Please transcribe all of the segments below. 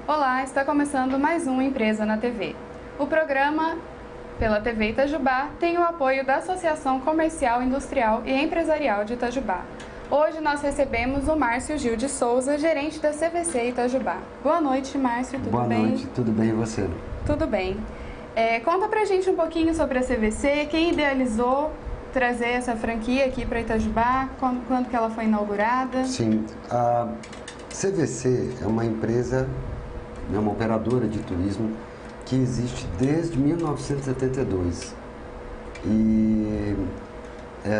Olá, está começando mais um Empresa na TV. O programa, pela TV Itajubá, tem o apoio da Associação Comercial, Industrial e Empresarial de Itajubá. Hoje nós recebemos o Márcio Gil de Souza, gerente da CVC Itajubá. Boa noite, Márcio, tudo bem? Boa noite, tudo bem e você? Tudo bem. Conta pra gente um pouquinho sobre a CVC, quem idealizou trazer essa franquia aqui para Itajubá, quando que ela foi inaugurada? Sim, a CVC é uma empresa, é uma operadora de turismo que existe desde 1972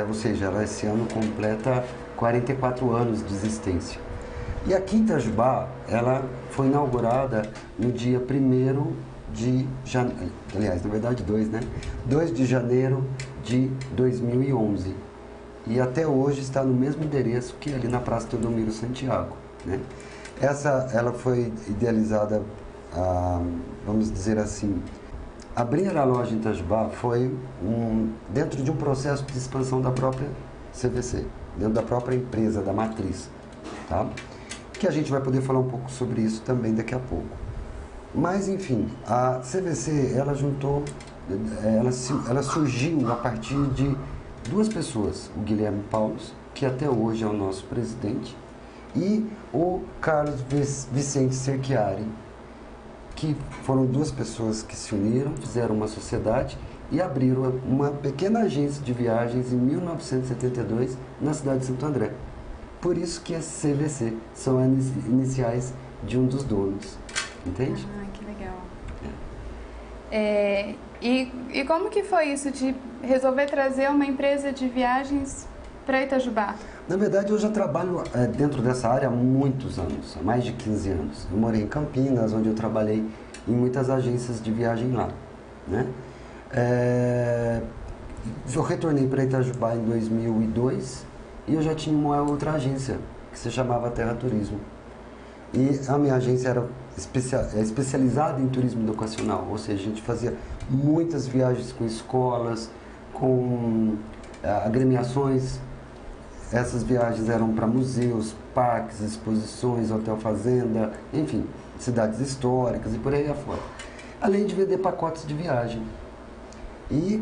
ou seja, ela esse ano completa 44 anos de existência. E aqui em Itajubá, ela foi inaugurada no dia 1º de janeiro, aliás, na verdade 2 de janeiro de 2011. E até hoje está no mesmo endereço que ali na Praça Teodomiro Santiago, né? Ela foi idealizada, vamos dizer assim, abrir a loja em Itajubá foi dentro de um processo de expansão da própria CVC, dentro da própria empresa, da matriz, tá? Que a gente vai poder falar um pouco sobre isso também daqui a pouco. Mas, enfim, a CVC, ela surgiu a partir de duas pessoas, o Guilherme Paulos, que até hoje é o nosso presidente, e o Carlos Vicente Cerchiari, que foram duas pessoas que se uniram, fizeram uma sociedade e abriram uma pequena agência de viagens em 1972 na cidade de Santo André. Por isso que as CVC são as iniciais de um dos donos, entende? Ah, que legal. E como que foi isso de resolver trazer uma empresa de viagens para Itajubá? Na verdade, eu já trabalho dentro dessa área há muitos anos, há mais de 15 anos. Eu morei em Campinas, onde eu trabalhei em muitas agências de viagem lá, né? Eu retornei para Itajubá em 2002 e eu já tinha uma outra agência, que se chamava Terra Turismo. E a minha agência era especializada em turismo educacional, ou seja, a gente fazia muitas viagens com escolas, com agremiações. Essas viagens eram para museus, parques, exposições, hotel fazenda, enfim, cidades históricas e por aí afora. Além de vender pacotes de viagem. E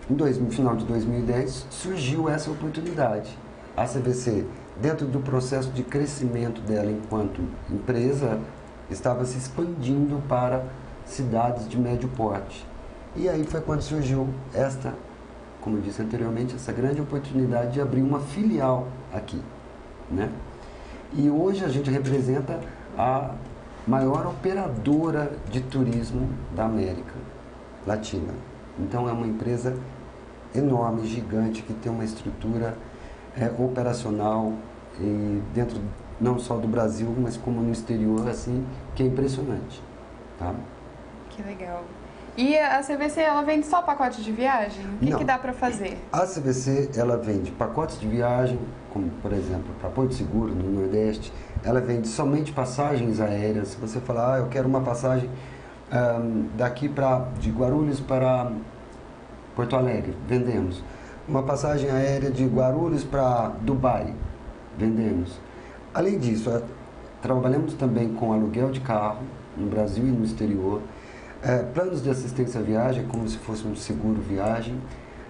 no final de 2010 surgiu essa oportunidade. A CVC, dentro do processo de crescimento dela enquanto empresa, estava se expandindo para cidades de médio porte. E aí foi quando surgiu como eu disse anteriormente, essa grande oportunidade de abrir uma filial aqui, né? E hoje a gente representa a maior operadora de turismo da América Latina. Então é uma empresa enorme, gigante, que tem uma estrutura operacional dentro não só do Brasil, mas como no exterior, assim, que é impressionante, tá? Que legal. E a CVC, ela vende só pacotes de viagem? O que dá para fazer? A CVC, ela vende pacotes de viagem, como, por exemplo, para Porto Seguro, no Nordeste. Ela vende somente passagens aéreas. Se você falar, eu quero uma passagem de Guarulhos para Porto Alegre, vendemos. Uma passagem aérea de Guarulhos para Dubai, vendemos. Além disso, trabalhamos também com aluguel de carro no Brasil e no exterior. Planos de assistência à viagem, como se fosse um seguro viagem,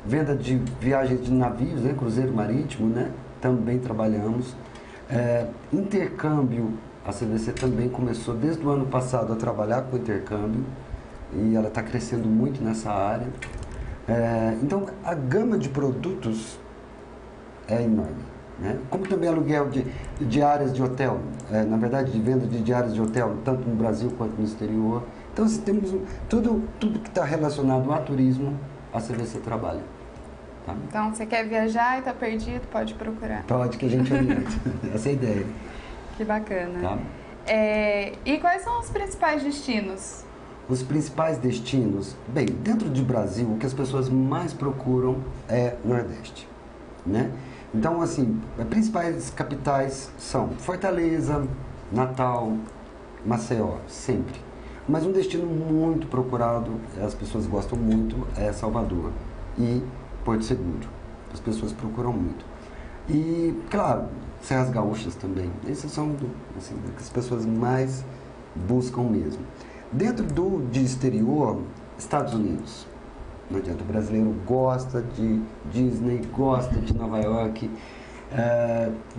venda de viagens de navios, né, cruzeiro marítimo, né, também trabalhamos. Intercâmbio, a CVC também começou desde o ano passado a trabalhar com intercâmbio e ela está crescendo muito nessa área. Então, a gama de produtos é enorme, né? Como também aluguel de diárias de hotel, na verdade, de venda de diárias de hotel, tanto no Brasil quanto no exterior. Então, se temos tudo que está relacionado a turismo, a CVC trabalha. Tá? Então, você quer viajar e está perdido, pode procurar. Pode, que a gente orienta. Essa é a ideia. Que bacana. Tá? E quais são os principais destinos? Os principais destinos, bem, dentro do Brasil, o que as pessoas mais procuram é Nordeste, né? Então, assim, as principais capitais são Fortaleza, Natal, Maceió, sempre. Mas um destino muito procurado, as pessoas gostam muito, é Salvador e Porto Seguro. As pessoas procuram muito. E, claro, Serras Gaúchas também. Esses são assim, as pessoas mais buscam mesmo. Dentro de exterior, Estados Unidos. Não adianta, o brasileiro gosta de Disney, gosta de Nova York,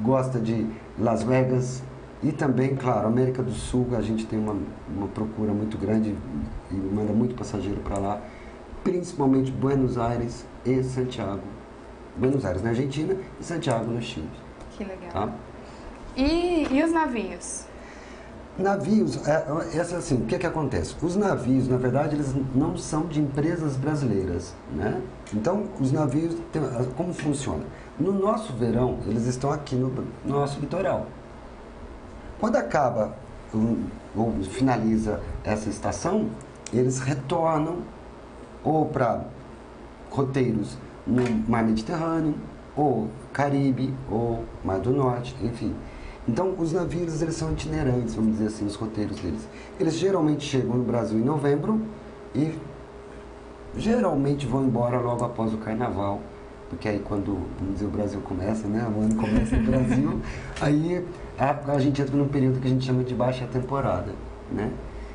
gosta de Las Vegas e também, claro, América do Sul, a gente tem uma procura muito grande e manda muito passageiro para lá, principalmente Buenos Aires e Santiago. Buenos Aires na Argentina e Santiago no Chile. Que legal. Tá? E os navios? Navios, assim, o que acontece? Os navios, na verdade, eles não são de empresas brasileiras, né? Então, os navios, como funciona? No nosso verão, eles estão aqui no nosso litoral. Quando acaba ou finaliza essa estação, eles retornam ou para roteiros no Mar Mediterrâneo, ou Caribe, ou Mar do Norte, enfim. Então, os navios, eles são itinerantes, vamos dizer assim, os roteiros deles. Eles geralmente chegam no Brasil em novembro e geralmente vão embora logo após o Carnaval, porque aí quando, vamos dizer, o Brasil começa, né, o ano começa no Brasil, aí a gente entra num período que a gente chama de baixa temporada, né?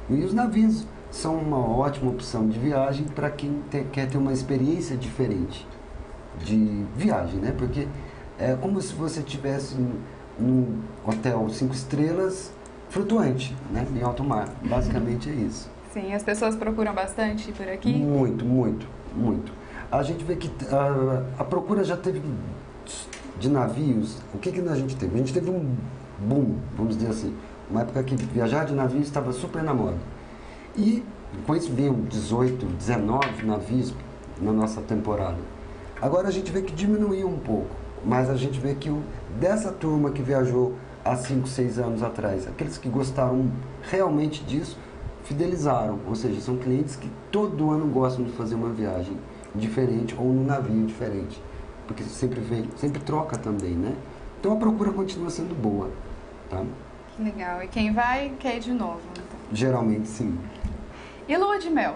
E os navios são uma ótima opção de viagem para quem quer ter uma experiência diferente de viagem, né? Porque é como se você estivesse num hotel 5 estrelas flutuante, né? Em alto mar. Basicamente é isso. Sim, as pessoas procuram bastante por aqui? Muito, muito, muito. A gente vê que a procura já teve de navios. O que a gente teve? A gente teve um boom, vamos dizer assim. Uma época que viajar de navio estava super na moda. E com isso vinham 18, 19 navios na nossa temporada. Agora a gente vê que diminuiu um pouco, mas a gente vê que dessa turma que viajou há 5, 6 anos atrás, aqueles que gostaram realmente disso, fidelizaram, ou seja, são clientes que todo ano gostam de fazer uma viagem diferente ou num navio diferente, porque sempre troca também, né? Então a procura continua sendo boa, tá? Que legal. E quem vai quer ir de novo, então? Geralmente sim. E lua de mel?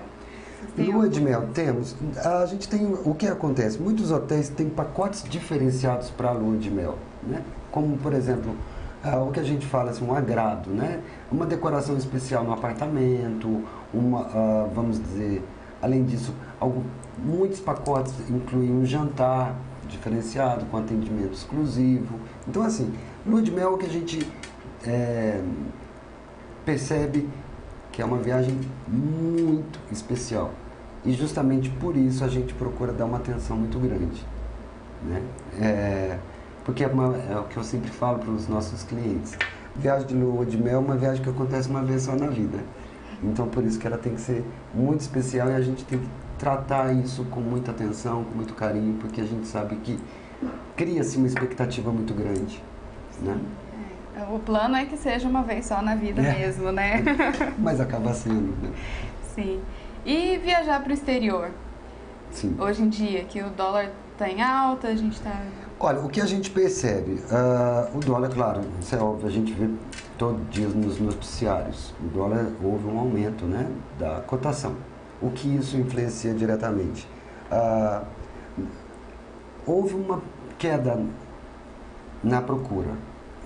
Lua de mel, temos. A gente tem, o que acontece? Muitos hotéis têm pacotes diferenciados para a lua de mel, né? Como, por exemplo, o que a gente fala assim, um agrado, né? Uma decoração especial no apartamento, vamos dizer, além disso, muitos pacotes incluem um jantar diferenciado, com atendimento exclusivo. Então, assim, lua de mel é o que a gente percebe que é uma viagem muito especial. E justamente por isso a gente procura dar uma atenção muito grande, né? Porque é o que eu sempre falo para os nossos clientes. Viagem de lua de mel é uma viagem que acontece uma vez só na vida. Então por isso que ela tem que ser muito especial e a gente tem que tratar isso com muita atenção, com muito carinho, porque a gente sabe que cria-se uma expectativa muito grande, né? O plano é que seja uma vez só na vida mesmo, né? Mas acaba sendo, né? Sim. E viajar para o exterior? Sim. Hoje em dia, que o dólar está em alta, a gente está... Olha, o que a gente percebe, o dólar, claro, isso é óbvio, a gente vê todo dia nos noticiários, o dólar houve um aumento, né, da cotação. O que isso influencia diretamente? Houve uma queda na procura.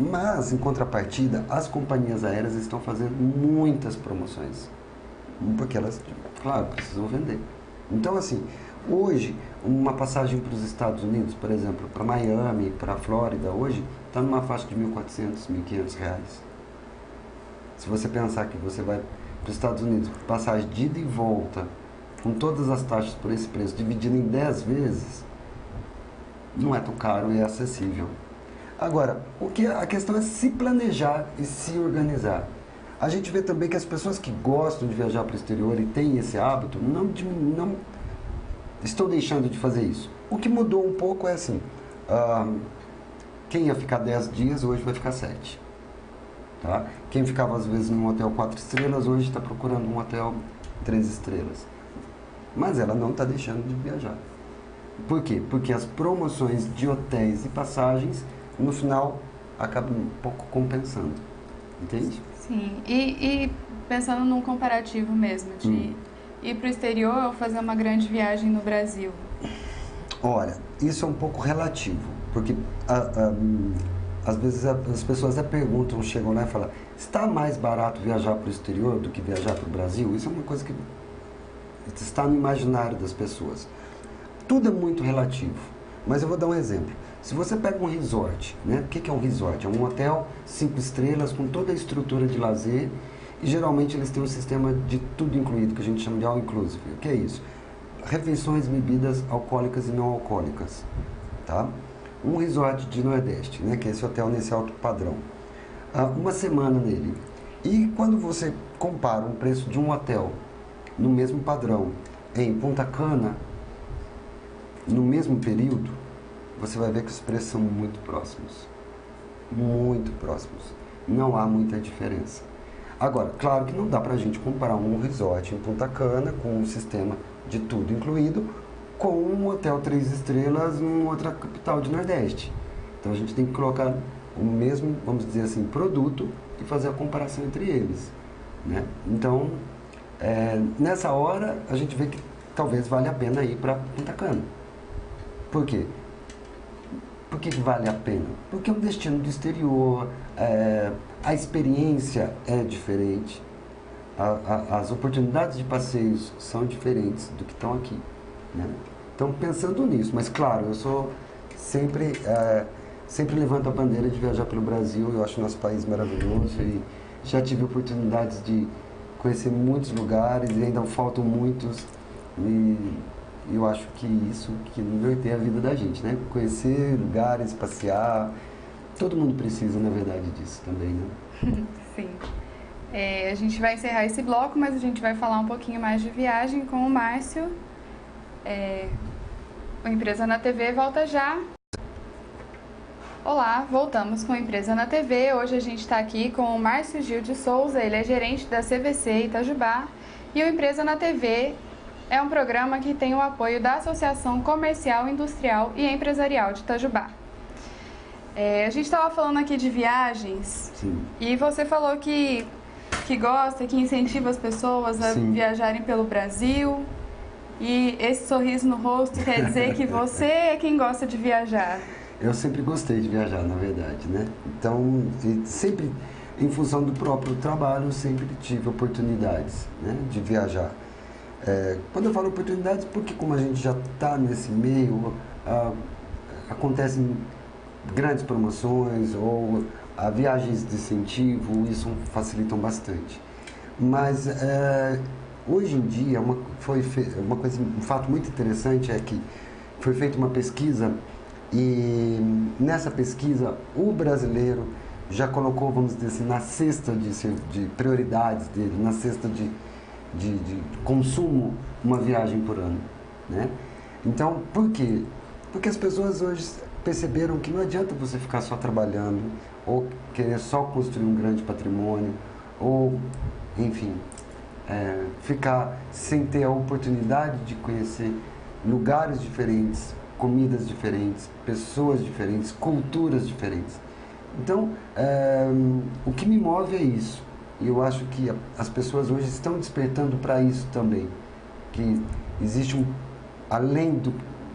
Mas, em contrapartida, as companhias aéreas estão fazendo muitas promoções. Porque elas, claro, precisam vender. Então, assim, hoje, uma passagem para os Estados Unidos, por exemplo, para Miami, para a Flórida, hoje, está numa faixa de R$1.400, R$1.500. Se você pensar que você vai para os Estados Unidos, passagem de ida e volta, com todas as taxas por esse preço, dividido em 10 vezes, não é tão caro e é acessível. Agora, a questão é se planejar e se organizar. A gente vê também que as pessoas que gostam de viajar para o exterior e têm esse hábito, não estão deixando de fazer isso. O que mudou um pouco é assim, quem ia ficar 10 dias, hoje vai ficar 7. Tá? Quem ficava às vezes num hotel 4 estrelas, hoje está procurando um hotel 3 estrelas. Mas ela não está deixando de viajar. Por quê? Porque as promoções de hotéis e passagens no final acaba um pouco compensando, entende? Sim, e pensando num comparativo mesmo, de ir para o exterior ou fazer uma grande viagem no Brasil? Olha, isso é um pouco relativo, porque às vezes as pessoas até perguntam, chegam lá e falam, está mais barato viajar para o exterior do que viajar para o Brasil? Isso é uma coisa que está no imaginário das pessoas. Tudo é muito relativo, mas eu vou dar um exemplo. Se você pega um resort, né? O que é um resort? É um hotel 5 estrelas com toda a estrutura de lazer e geralmente eles têm um sistema de tudo incluído, que a gente chama de all inclusive. O que é isso? Refeições, bebidas alcoólicas e não alcoólicas, tá? Um resort de Nordeste, né? Que é esse hotel nesse alto padrão. Uma semana nele. E quando você compara um preço de um hotel no mesmo padrão em Punta Cana, no mesmo período, você vai ver que os preços são muito próximos. Muito próximos. Não há muita diferença. Agora, claro que não dá pra gente comparar um resort em Punta Cana com um sistema de tudo incluído com um hotel 3 estrelas em outra capital de Nordeste. Então a gente tem que colocar o mesmo, vamos dizer assim, produto e fazer a comparação entre eles, né? Então, nessa hora, a gente vê que talvez valha a pena ir para Punta Cana. Por quê? Por que vale a pena? Porque é um destino do exterior, a experiência é diferente, as oportunidades de passeios são diferentes do que estão aqui, né? Então, pensando nisso, mas claro, eu sou sempre levanto a bandeira de viajar pelo Brasil. Eu acho nosso país maravilhoso e já tive oportunidades de conhecer muitos lugares e ainda faltam muitos, e eu acho que isso que norteia a vida da gente, né? Conhecer lugares, passear, todo mundo precisa, na verdade, disso também, né? Sim. A gente vai encerrar esse bloco, mas a gente vai falar um pouquinho mais de viagem com o Márcio. O Empresa na TV volta já. Olá, voltamos com Empresa na TV. Hoje a gente está aqui com o Márcio Gil de Souza, ele é gerente da CVC Itajubá. E o Empresa na TV é um programa que tem o apoio da Associação Comercial, Industrial e Empresarial de Itajubá. A gente estava falando aqui de viagens. Sim. E você falou que gosta, que incentiva as pessoas a Sim. viajarem pelo Brasil. E esse sorriso no rosto quer dizer que você é quem gosta de viajar. Eu sempre gostei de viajar, na verdade, né? Então, sempre, em função do próprio trabalho, eu sempre tive oportunidades, né, de viajar. Quando eu falo oportunidades, porque como a gente já está nesse meio, acontecem grandes promoções ou viagens de incentivo, isso facilitam bastante. Mas hoje em dia, um fato muito interessante é que foi feita uma pesquisa e nessa pesquisa o brasileiro já colocou, vamos dizer assim, na cesta de prioridades dele, na cesta de consumo, uma viagem por ano, né? Então, por quê? Porque as pessoas hoje perceberam que não adianta você ficar só trabalhando ou querer só construir um grande patrimônio ou, enfim, ficar sem ter a oportunidade de conhecer lugares diferentes, comidas diferentes, pessoas diferentes, culturas diferentes. Então, o que me move é isso. E eu acho que as pessoas hoje estão despertando para isso também. Que existe um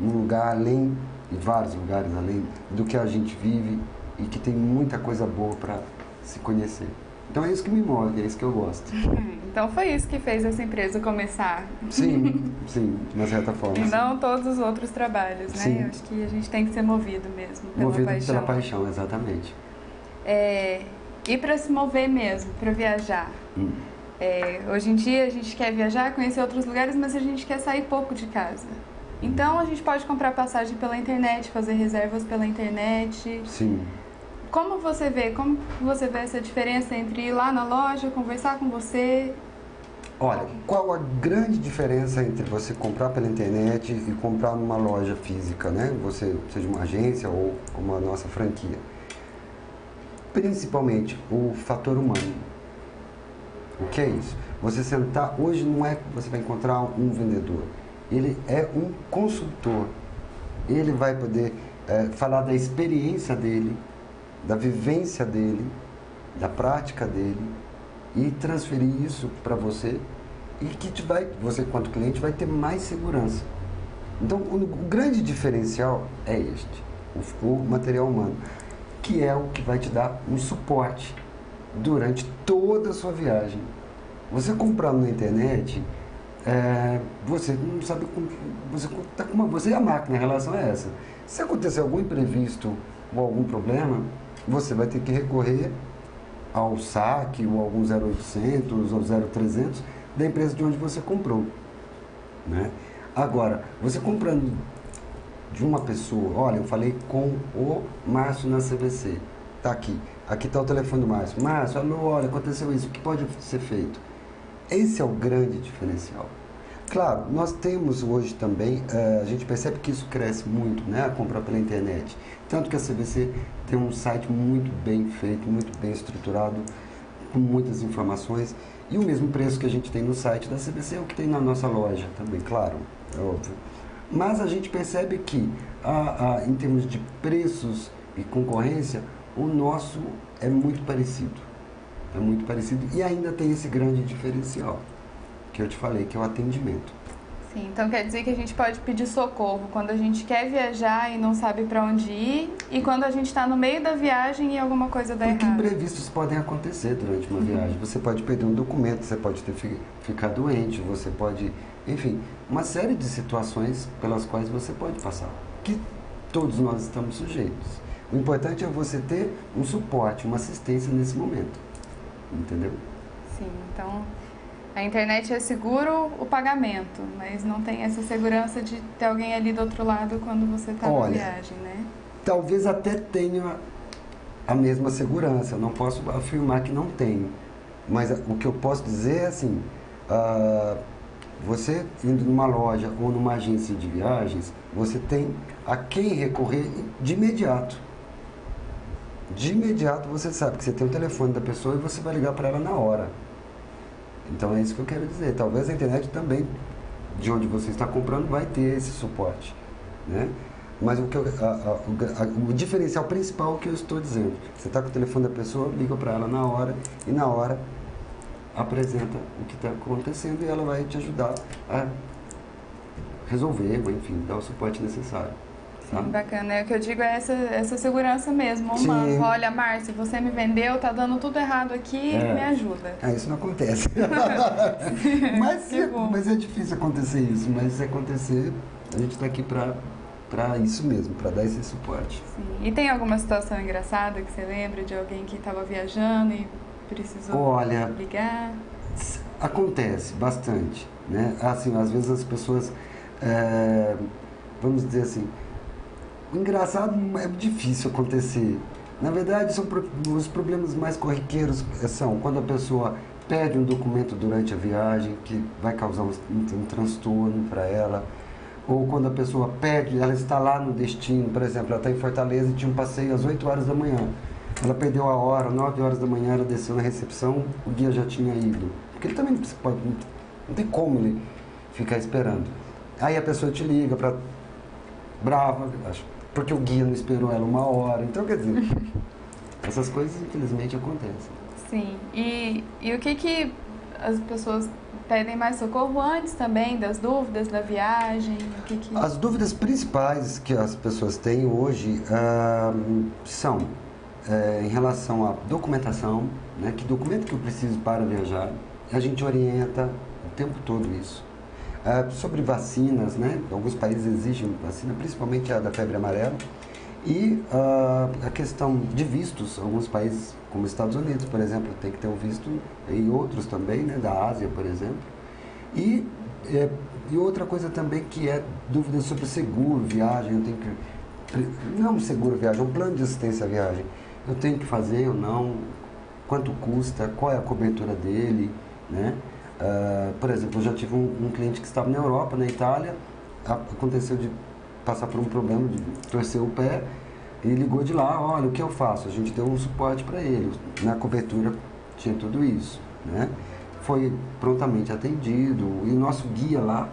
lugar além, e vários lugares além do que a gente vive e que tem muita coisa boa para se conhecer. Então é isso que me move, é isso que eu gosto. Então foi isso que fez essa empresa começar. Sim, sim, de uma certa forma. E sim. não todos os outros trabalhos, né? Sim. Eu acho que a gente tem que ser movido mesmo pela Movido paixão. pela paixão, exatamente. E para se mover mesmo, para viajar. Hoje em dia a gente quer viajar, conhecer outros lugares, mas a gente quer sair pouco de casa. Então a gente pode comprar passagem pela internet, fazer reservas pela internet. Sim. Como você vê essa diferença entre ir lá na loja, conversar com você? Olha, qual a grande diferença entre você comprar pela internet e comprar numa loja física, né? Você seja uma agência ou uma nossa franquia. Principalmente o fator humano. O que é isso? Você sentar, hoje não é que você vai encontrar um vendedor. Ele é um consultor. Ele vai poder falar da experiência dele, da vivência dele, da prática dele e transferir isso para você e que você, quanto cliente, vai ter mais segurança. Então, o grande diferencial é este, o material humano. que é o que vai te dar um suporte durante toda a sua viagem. Você comprando na internet, você não sabe como. Você é a máquina em relação a essa. Se acontecer algum imprevisto ou algum problema, você vai ter que recorrer ao saque ou algum 0800 ou 0300 da empresa de onde você comprou, né? Agora, você comprando de uma pessoa, olha, eu falei com o Márcio na CVC, tá aqui está o telefone do Márcio. Márcio, alô, olha, aconteceu isso, o que pode ser feito? Esse é o grande diferencial. Claro, nós temos hoje também, a gente percebe que isso cresce muito, né, a compra pela internet. Tanto que a CVC tem um site muito bem feito, muito bem estruturado, com muitas informações. E o mesmo preço que a gente tem no site da CVC é o que tem na nossa loja também, claro, é óbvio. Mas a gente percebe que, em termos de preços e concorrência, o nosso é muito parecido. É muito parecido e ainda tem esse grande diferencial que eu te falei, que é o atendimento. Sim, então quer dizer que a gente pode pedir socorro quando a gente quer viajar e não sabe para onde ir, e quando a gente está no meio da viagem e alguma coisa dá Porque errado. imprevistos podem acontecer durante uma viagem. Você pode perder um documento, você pode ficar doente, você pode... Enfim, uma série de situações pelas quais você pode passar, que todos nós estamos sujeitos. O importante é você ter um suporte, uma assistência nesse momento. Entendeu? Sim, então... A internet é seguro o pagamento, mas não tem essa segurança de ter alguém ali do outro lado quando você está na viagem, né? Talvez até tenha a mesma segurança, eu não posso afirmar que não tenho. Mas o que eu posso dizer é assim, você indo numa loja ou numa agência de viagens, você tem a quem recorrer de imediato. De imediato você sabe que você tem o telefone da pessoa e você vai ligar para ela na hora. Então é isso que eu quero dizer. Talvez a internet também, de onde você está comprando, vai ter esse suporte, né? Mas o diferencial principal é o que eu estou dizendo. Você está com o telefone da pessoa, liga para ela na hora e na hora apresenta o que está acontecendo e ela vai te ajudar a resolver, ou enfim, dar o suporte necessário. Sim, bacana. O que eu digo é essa segurança mesmo, humana. Olha, Márcio, você me vendeu, tá dando tudo errado aqui, me ajuda. Isso não acontece. mas é difícil acontecer isso, mas se acontecer, a gente está aqui para isso mesmo, para dar esse suporte. Sim. E tem alguma situação engraçada que você lembra de alguém que estava viajando e precisou ligar? Acontece bastante, né? Assim, às vezes as pessoas, vamos dizer assim, o engraçado é difícil acontecer. Na verdade, os problemas mais corriqueiros são quando a pessoa perde um documento durante a viagem, que vai causar um transtorno para ela, ou quando a pessoa perde, ela está lá no destino, por exemplo, ela está em Fortaleza e tinha um passeio às 8 horas da manhã. Ela perdeu a hora, 9 horas da manhã, ela desceu na recepção, o guia já tinha ido. Porque ele também não tem como ele ficar esperando. Aí a pessoa te liga brava, acho, porque o guia não esperou ela uma hora. Então, quer dizer, essas coisas infelizmente acontecem. Sim, e o que as pessoas pedem mais socorro antes também das dúvidas da viagem? As dúvidas principais que as pessoas têm hoje são em relação à documentação, né? Que documento que eu preciso para viajar? A gente orienta o tempo todo isso. Sobre vacinas, né? Alguns países exigem vacina, principalmente a da febre amarela. E a questão de vistos, alguns países, como Estados Unidos, por exemplo, tem que ter um visto, e outros também, né? Da Ásia, por exemplo. E outra coisa também que é dúvida sobre seguro, viagem, eu tenho que... Não um seguro viagem, um plano de assistência à viagem. Eu tenho que fazer ou não, quanto custa, qual é a cobertura dele, né? Por exemplo, eu já tive um cliente que estava na Europa, na Itália, aconteceu de passar por um problema de torcer o pé e ligou de lá, olha, o que eu faço? A gente deu um suporte para ele, na cobertura tinha tudo isso, né? Foi prontamente atendido e o nosso guia lá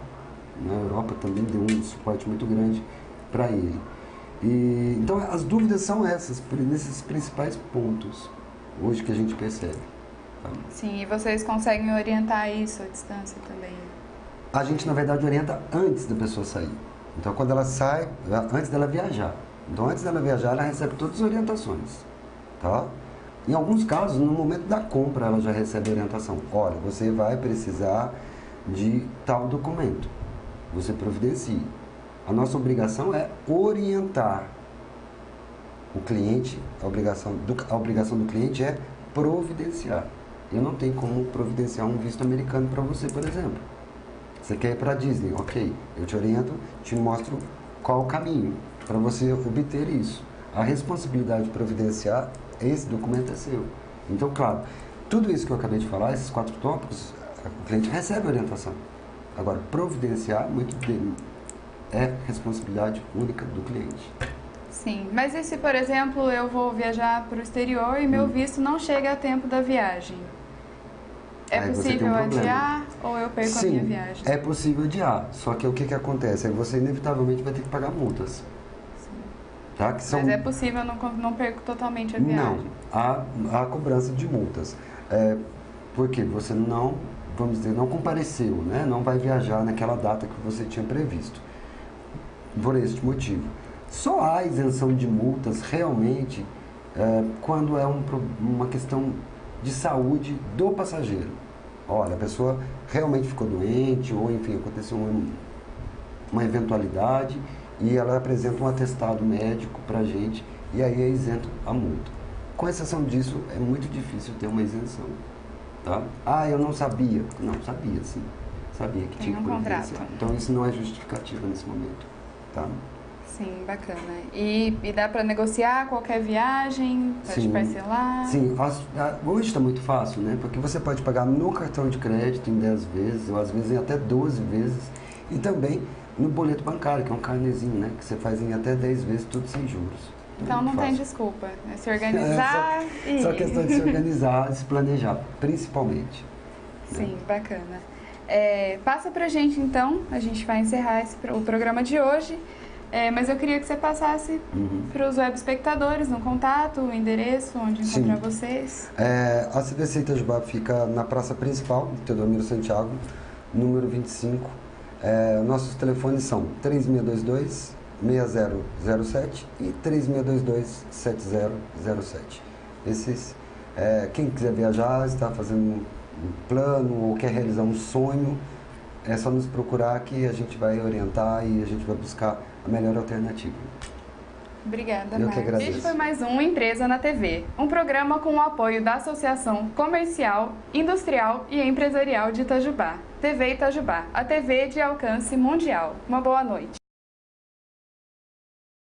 na Europa também deu um suporte muito grande para ele. Então as dúvidas são nesses principais pontos hoje que a gente percebe. Sim, e vocês conseguem orientar isso à distância também? A gente, na verdade, orienta antes da pessoa sair. Então, quando ela sai, antes dela viajar. Então, antes dela viajar, ela recebe todas as orientações, tá? Em alguns casos, no momento da compra, ela já recebe orientação. Olha, você vai precisar de tal documento. Você providencie. A nossa obrigação é orientar o cliente. A obrigação do cliente é providenciar. Eu não tenho como providenciar um visto americano para você, por exemplo. Você quer ir para a Disney? Ok, eu te oriento, te mostro qual o caminho para você obter isso. A responsabilidade de providenciar esse documento é seu. Então, claro, tudo isso que eu acabei de falar, esses 4 tópicos, o cliente recebe orientação. Agora, providenciar, muito dele, é responsabilidade única do cliente. Sim, mas e se, por exemplo, eu vou viajar para o exterior e meu visto não chega a tempo da viagem? É Aí possível adiar ou eu perco a minha viagem? É possível adiar, só que o que acontece? Aí você inevitavelmente vai ter que pagar multas. Tá? Que são... Mas é possível, eu não perco totalmente a viagem? Não, há cobrança de multas. Porque você não, vamos dizer, não compareceu, né? Não vai viajar naquela data que você tinha previsto. Por este motivo. Só há isenção de multas realmente quando é uma questão de saúde do passageiro. Olha, a pessoa realmente ficou doente ou, enfim, aconteceu uma eventualidade e ela apresenta um atestado médico para a gente e aí é isento a multa. Com exceção disso, é muito difícil ter uma isenção. Tá? Ah, eu não sabia. Não, sabia sim. Sabia que tinha que providenciar. Então isso não é justificativa nesse momento. Tá? Sim, bacana. E dá para negociar qualquer viagem? Pode parcelar? Sim, hoje está muito fácil, né? Porque você pode pagar no cartão de crédito em 10 vezes, ou às vezes em até 12 vezes. E também no boleto bancário, que é um carnezinho, né? Que você faz em até 10 vezes, tudo sem juros. Então não tem desculpa, é se organizar e... Só questão de se organizar e se planejar, principalmente. Sim, bacana. Passa pra gente então, a gente vai encerrar o programa de hoje, mas eu queria que você passasse para os web espectadores no contato, o endereço, onde encontrar vocês. A CVC Itajubá fica na praça principal, Teodomiro Santiago, número 25. Nossos telefones são 3622-6007 e 3622-7007. Quem quiser viajar, está fazendo um plano ou quer realizar um sonho, é só nos procurar que a gente vai orientar e a gente vai buscar a melhor alternativa. Obrigada, Marcos. Eu que agradeço. Este foi mais um Empresa na TV, um programa com o apoio da Associação Comercial, Industrial e Empresarial de Itajubá, TV Itajubá, a TV de alcance mundial. Uma boa noite.